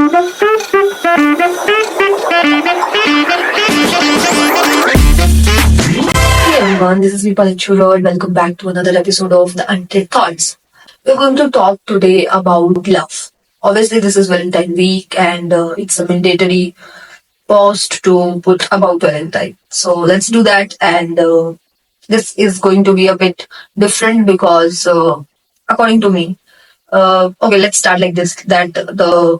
Hey everyone, this is Vipal Churo and welcome back to another episode of The Untried Thoughts. We're going to talk today about love. Obviously, this is Valentine week and it's a mandatory post to put about Valentine. So let's do that. And this is going to be a bit different because, according to me, okay, let's start like this. That the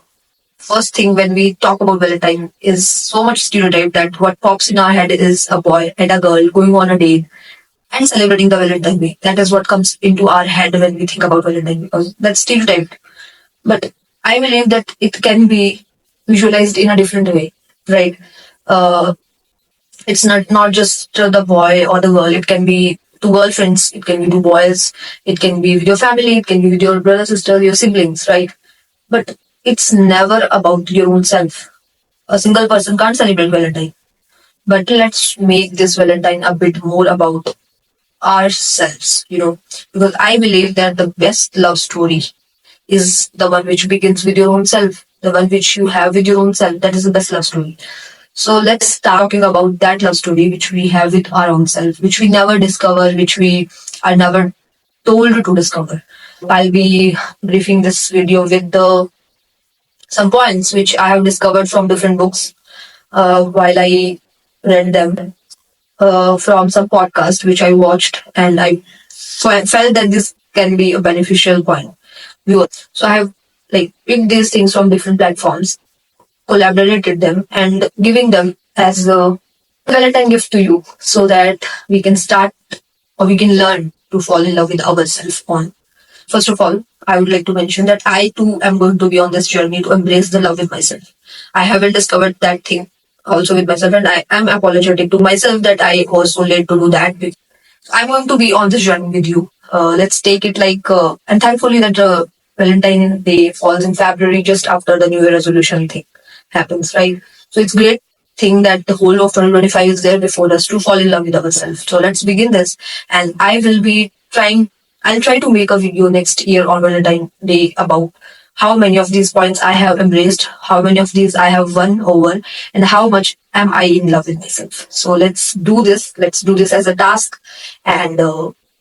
first thing when we talk about Valentine is so much stereotype that what pops in our head is a boy and a girl going on a date and celebrating the Valentine Day. That is what comes into our head when we think about Valentine because that's stereotyped. But I believe that it can be visualized in a different way, right? Uh, it's not just the boy or the girl. It can be two girlfriends. It can be two boys. It can be with your family. It can be with your brother, sister, your siblings, right? But it's never about your own self. A single person can't celebrate Valentine. But let's make this Valentine a bit more about ourselves, because I believe that the best love story is the one which begins with your own self, the one which you have with your own self. That is the best love story. So let's start talking about that love story which we have with our own self, which we never discover, which we are never told to discover. I'll be briefing this video with the some points which I have discovered from different books while I read them from some podcast which I watched, and I felt that this can be a beneficial point. So I have like picked these things from different platforms, collaborated them, and giving them as a Valentine gift to you, so that we can start or we can learn to fall in love with ourselves on. First of all, I would like to mention that I too am going to be on this journey to embrace the love with myself. I haven't discovered that thing also with myself, and I am apologetic to myself that I was so late to do that. I'm going to be on this journey with you. Let's take it and thankfully that Valentine Day falls in February just after the New Year resolution thing happens, right? So it's great thing that the whole of 2025 is there before us to fall in love with ourselves. So let's begin this, and I'll try to make a video next year on Valentine Day about how many of these points I have embraced, how many of these I have won over, and how much am I in love with myself. So let's do this. Let's do this as a task and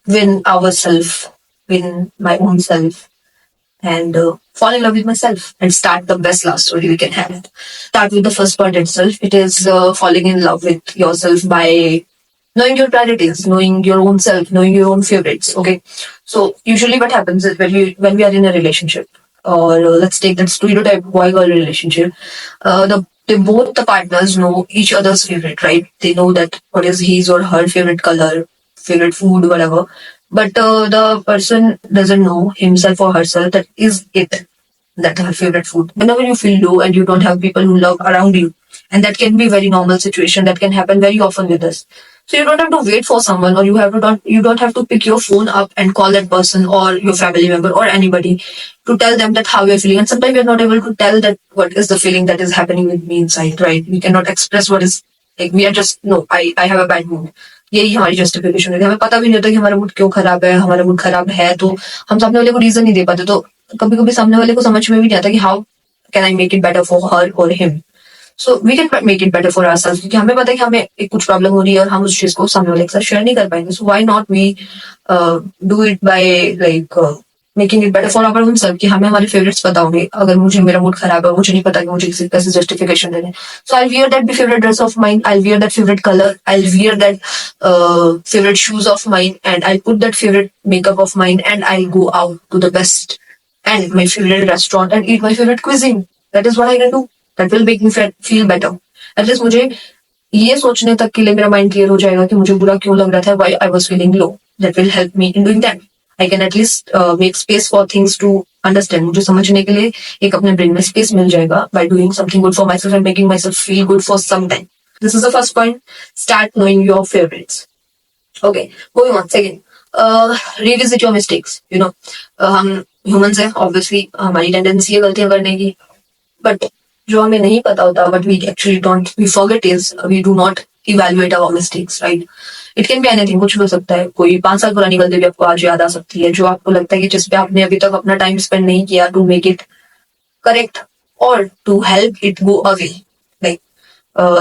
win ourselves, win my own self, and fall in love with myself and start the best love story we can have. Start with the first point itself. It is falling in love with yourself by knowing your priorities, knowing your own self, knowing your own favorites. Okay, so usually what happens is when we are in a relationship, or let's take that stereotype boy girl relationship, both the partners know each other's favorite, right? They know that what is his or her favorite color, favorite food, whatever. But the person doesn't know himself or herself that is it, that her favorite food. Whenever you feel low and you don't have people who love around you, and that can be a very normal situation that can happen very often with us. So you don't have to wait for someone, or you don't have to pick your phone up and call that person or your family member or anybody to tell them that how you're feeling. And sometimes we're not able to tell that what is the feeling that is happening with me inside, right? We cannot express what is like. We are just no, I have a bad mood. यही हमारी justification है. हमें पता भी नहीं होता कि हमारा मूड क्यों खराब है. हमारा मूड खराब है तो हम सामने वाले को रीजन नहीं दे पाते. तो कभी कभी सामने वाले को समझ में भी नहीं आता कि how can I make it better for her और him. So we can make it better for ourselves, क्योंकि हमें पता है कि हमें एक कुछ प्रॉब्लम हो रही है और हम उस चीज को सामने वाले के साथ शेयर नहीं कर पाएंगे. So why not we do it by like making it better for our own self, कि हमें हमारे फेवरेट्स पता होंगे. अगर मुझे मेरा मूड खराब है, मुझे नहीं पता कि मुझे किसी कैसे जस्टिफिकेशन देने. So I wear that favourite dress of mine, I wear that favourite colour, I wear that favourite shoes of mine, and I put that favourite makeup of mine, and I go out to the best and my favorite restaurant and eat my favorite cuisine. That is what I can do. That will make me feel better. At least मुझे ये सोचने तक के लिए मेरा mind clear हो जाएगा कि मुझे बुरा क्यों लग रहा था, why I was feeling low. That will help me in doing that. I can at least make space for things to understand. मुझे समझने के लिए एक अपने ब्रेन में स्पेस मिल जाएगा by doing something good for myself and making myself feel good for some time. This is the first point. Start knowing your favorites. Okay, moving on. Second, revisit your mistakes. हम humans हैं, obviously हमारी tendency है गलतियां करने की, but जो हमें नहीं पता होता, but we actually don't we forget is we do not evaluate our mistakes, right? It can be anything, कुछ भी हो सकता है. कोई 5 साल पुरानी गलती भी आपको आज याद आ सकती है, जो आपको लगता है कि जिस पे आपने अभी तक अपना टाइम स्पेंड नहीं किया टू मेक इट करेक्ट, और to help it go away. Like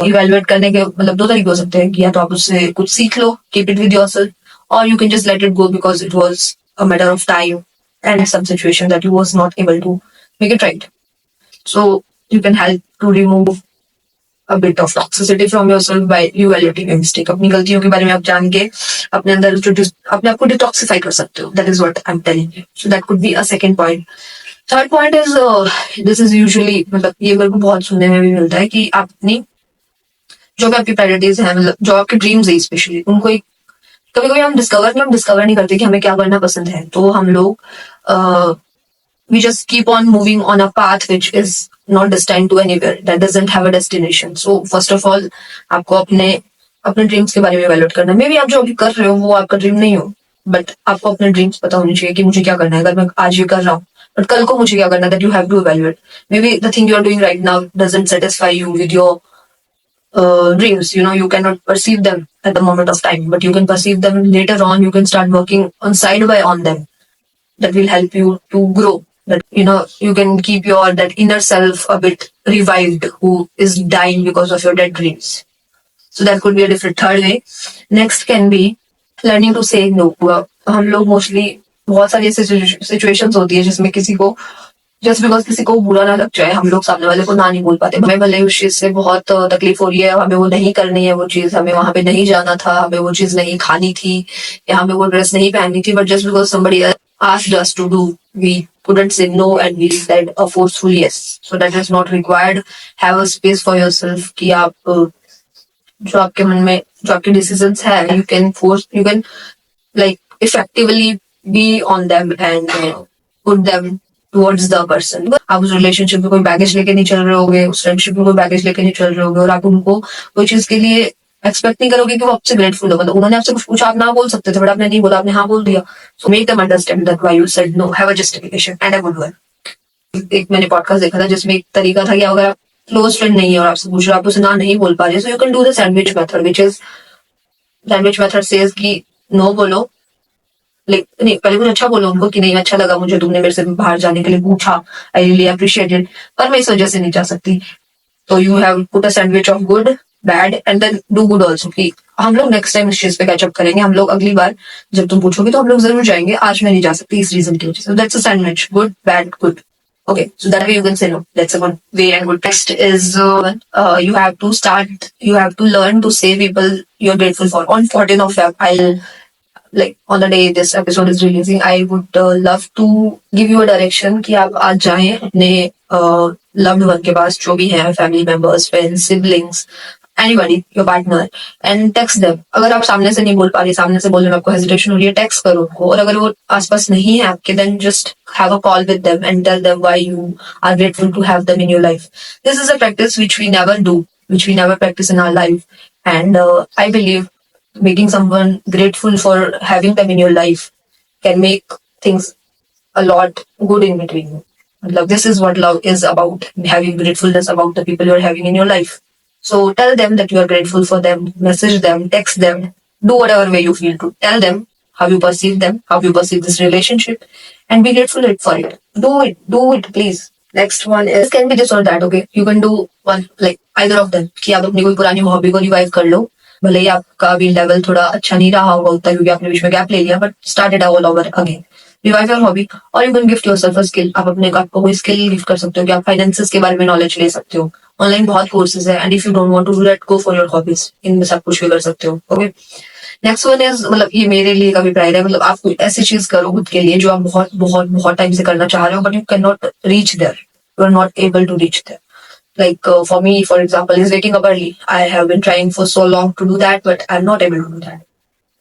evaluate करने के मतलब दो तरीके हो सकते हैं कि या तो आप उससे कुछ सीख लो, कीप इट विद योरसेल्फ, और you can just let it go because it was a matter of time and some situation that you was not able to make it right. So you can help to remove a bit of toxicity from yourself by evaluating your mistake. अपनी गलतियों के बारे में आप जान के अपने अंदर अपने आप को डिटॉक्सिफाई कर सकते हो. That is what I'm telling you. So that could be a second point. Third point is this is usually मतलब ये मेरे को बहुत सुनने में भी मिलता है कि आप अपनी जो भी आपकी प्रायोरिटीज है, मतलब जो आपके ड्रीम्स है स्पेशली, उनको एक कभी कभी हम डिस्कवर नहीं करते कि हमें क्या करना पसंद है. तो हम लोग we just keep on moving on a path which is not destined to anywhere, that doesn't have a destination. So first of all आपको अपने अपने ड्रीम्स के बारे में इवैल्यूएट करना. मे बी आप जो अभी कर रहे हो वो आपका ड्रीम नहीं हो, बट आपको अपने ड्रीम्स पता होने चाहिए कि मुझे क्या करना है. अगर मैं आज ये कर रहा हूँ बट कल को मुझे क्या करना है, that you have to evaluate. Maybe the thing you are doing right now doesn't satisfy you with your dreams. You cannot perceive them at the moment of time, but you can perceive them later on. You can start working on side by on them. That will help you to grow. That you can keep your that inner self a bit revived, who is dying because of your dead dreams. So that could be a different third way. Next can be learning to say no. हम लोग mostly बहुत सारी ऐसी situations होती है जिसमें किसी को जस्ट बिकॉज किसी को बुरा ना लग जाए, हम लोग सामने वाले को ना नहीं बोल पाते. हमें भले उस चीज से बहुत तकलीफ हो रही है, हमें वो नहीं करनी है, वो चीज हमें वहां पे नहीं जाना था, हमें वो चीज नहीं खानी थी, या हमें वो ड्रेस नहीं पहननी थी, but just because somebody asked us to do, we couldn't say no and we said a forceful yes. So that is not required. Have a space for yourself कि आप जो आपके मन में जो आपके डिसीजंस है, you can like effectively be on them and put them towards the person. आप उस रिलेशनशिप में कोई बैगेज लेके नहीं चल रहे होगे, उस फ्रेंडशिप में कोई बैगेज लेके नहीं चल रहे होगे, और आप उनको कोई चीज के लिए एक्सपेक्ट नहीं करोगे कि वो आपसे ग्रेटफुल हो. मतलब उन्होंने आपसे कुछ पूछा, आप ना बोल सकते थे, बट आपने नहीं बोला, आपने हाँ बोल दिया. So make them understand that why you said no, have a justification and a good one. एक मैंने पॉडकास्ट देखा था जिसमें एक तरीका था कि अगर आप क्लोज फ्रेंड नहीं है और आपसे पूछ रहे हो, आप उसे ना नहीं बोल पा रहे, so you can do the sandwich method, which is sandwich method says कि नो बोलो. नहीं, पहले कुछ अच्छा बोलो उनको कि नहीं अच्छा लगा मुझे तुमने मेरे से बाहर जाने के लिए पूछा, आई रियली अप्रिशिएटेड, पर मैं इस वजह से नहीं जा सकती. तो you have put a sandwich of good bad and then do good also, कि हम लोग नेक्स्ट टाइम इस चीज पे कैचअप करेंगे, हम लोग अगली बार जब तुम पूछोगे तो हम लोग जरूर जाएंगे, आज मैं नहीं जा सकती इस रीजन की वजह से. That's a sandwich, good bad good. Okay, so that way you can say no. That's a good way and good. Next is you have to learn to say people you're grateful for. On 14th of Feb, I'll like on the day this episode is releasing, I would love to give you a direction कि आप आज जाएं अपने loved one के पास, जो भी हैं, family members, friends, siblings, anybody, your partner, and text them. अगर आप सामने से नहीं बोल पा रही, सामने से बोलने में आपको हेजिटेशन हो रही है, टेक्स्ट करो उनको. और अगर वो आसपास नहीं है आपके, then just have a call with them and tell them why you are grateful to have them in your life. This is a practice which we never do, which we never practice in our life, and I believe making someone grateful for having them in your life can make things a lot good in between you. Love, this is what love is about, having gratefulness about the people you're having in your life. So tell them that you are grateful for them, message them, text them, do whatever way you feel to. Tell them how you perceive them, how you perceive this relationship, and be grateful for it. Do it, please. Next one is can be this or that, okay? You can do one, like either of them. कि आप अपनी कोई पुरानी hobby को revive कर लो, भले ही आपका अभी लेवल थोड़ा अच्छा नहीं रहा होगा उतना क्योंकि आपने बीच में गैप ले लिया, but start it all over again. Revive your hobby, और you can gift yourself a skill. आप अपने आपको कोई स्किल गिफ्ट कर सकते हो कि आप फाइनेंसेस के बारे में नॉलेज ले सकते हो. ऑनलाइन बहुत कोर्सेज है, and if you don't want to let go for your hobbies, इनमें सब कुछ भी कर सकते हो. ओके, नेक्स्ट वन इज, मतलब ये मेरे लिए का अभिप्राय है, मतलब आप कोई ऐसी चीज करो खुद के लिए जो आप बहुत बहुत बहुत टाइम से करना चाह रहे हो, but you can not reach there, you are not able to reach there. Like for me, for example, is waking up early. I have been trying for so long to do that, but I'm not able to do that.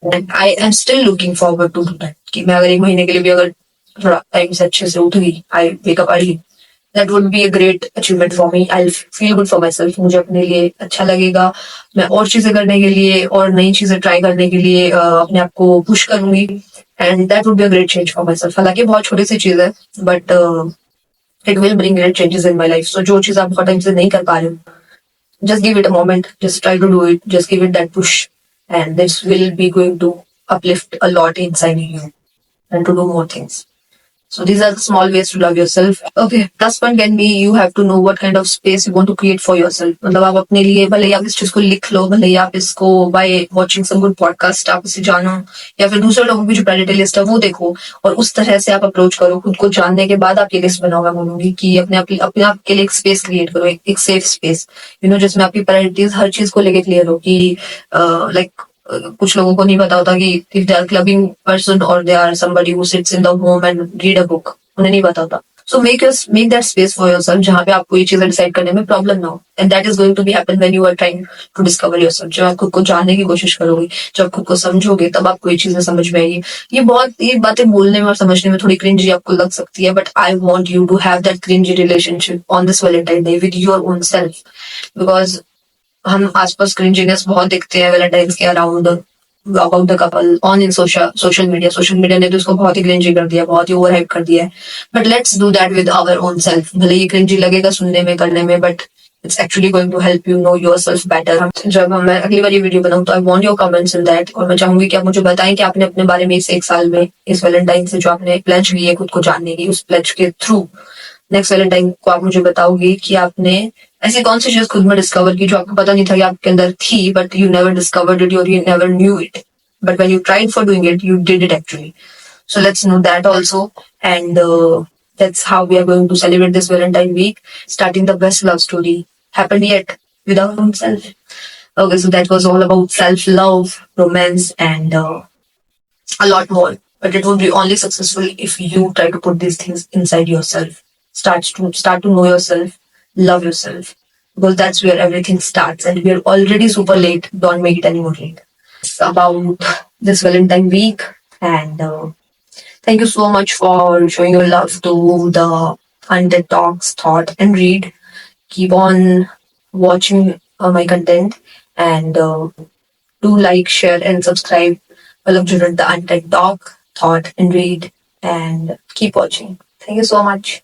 And I am still looking forward to do that. कि मैं अगर एक महीने के लिए भी अगर थोड़ा टाइम से अच्छे से उठ गई, I wake up early, that would be a great achievement for me. I'll feel good for myself. मुझे अपने लिए अच्छा लगेगा. मैं और चीजें करने के लिए और नई चीजें ट्राई करने के लिए अपने आप को पुश करूंगी. And that would be a great change for myself. हालांकि बहुत छोटी सी चीज है, but it will bring great changes in my life. So जो चीज आप बहुत टाइम से नहीं कर पा रहे हो, just give it a moment, just try to do it, just give it that push, and this will be going to uplift a lot inside you and to do more things. So these are the small ways to love yourself. Okay, plus point can be you have to know what kind of space you want to create for yourself. मतलब आप अपने लिए भले ही आप इस चीज को लिख लो, भले ही आप इसको by watching some good podcast आप इसे जानो, या फिर दूसरे लोगों की जो प्रायोरिटी लिस्ट है वो देखो, और उस तरह से आप अप्रोच करो। खुद को जानने के बाद आप ये लिस्ट बनाओ। मैं बोलूंगी कि अपने आप के लिए एक स्पेस क्रिएट करो, एक सेफ स्पेस, जिसमें आपकी प्रायोरिटीज हर चीज को लेके क्लियर हो कि लाइक कुछ लोगों को नहीं पता होता कि if they are clubbing person or they are somebody who sits in the home and read a book, उन्हें नहीं पता होता। So make that space for yourself जहां पे आपको ये चीजें डिसाइड करने में प्रॉब्लम ना हो, and that is going to be happen when you are trying to discover yourself. जब आप खुद को जानने की कोशिश करोगे, जब आप खुद को समझोगे, तब आपको ये चीजें समझ में आएगी। ये बातें बोलने में और समझने में थोड़ी क्रिंजी आपको लग सकती है, but I want you to have that cringey relationship on this Valentine day with your own self, because हम आसपास क्रिंजीनेस बहुत देखते हैं वैलेंटाइंस के around about the couple on in social media ने तो इसको बहुत ही क्रिंजी कर दिया, बहुत ही ओवर हाइप कर दिया है। But let's do that with our own self. भले ये क्रिंजी लगेगा सुनने में, करने में, but it's actually going to help you know your self better. जब मैं अगली बार ये वीडियो बनाऊं तो I want your comments in that, और मैं चाहूंगी कि आप मुझे बताएं कि आपने अपने बारे में इस एक साल में, इस वैलेंटाइन से जो आपने प्लेज ली है खुद को जानने की, उस प्लेज के थ्रू नेक्स्ट वैलेंटाइन को आप मुझे बताओगे कि आपने ऐसी कौन सी चीज खुद में डिस्कवर की जो आपको पता नहीं था कि आपके अंदर थी, but you never discovered it और you never knew it, but when you tried for doing it, you did it actually. So let's know that also. And that's how we are going to celebrate this Valentine week, starting the best love story happened yet with our own self. Okay, so that was all about self-love, romance, and a lot more. But it would be only successful if you try to put these things inside yourself. Start to know yourself, love yourself, because that's where everything starts. And we are already super late. Don't make it any more late about this Valentine week. And thank you so much for showing your love to the Undead Talks, Thought, and Read. Keep on watching my content, and do like, share, and subscribe. मतलब जुड़े the Undead Talk, Thought, and Read, and keep watching. Thank you so much.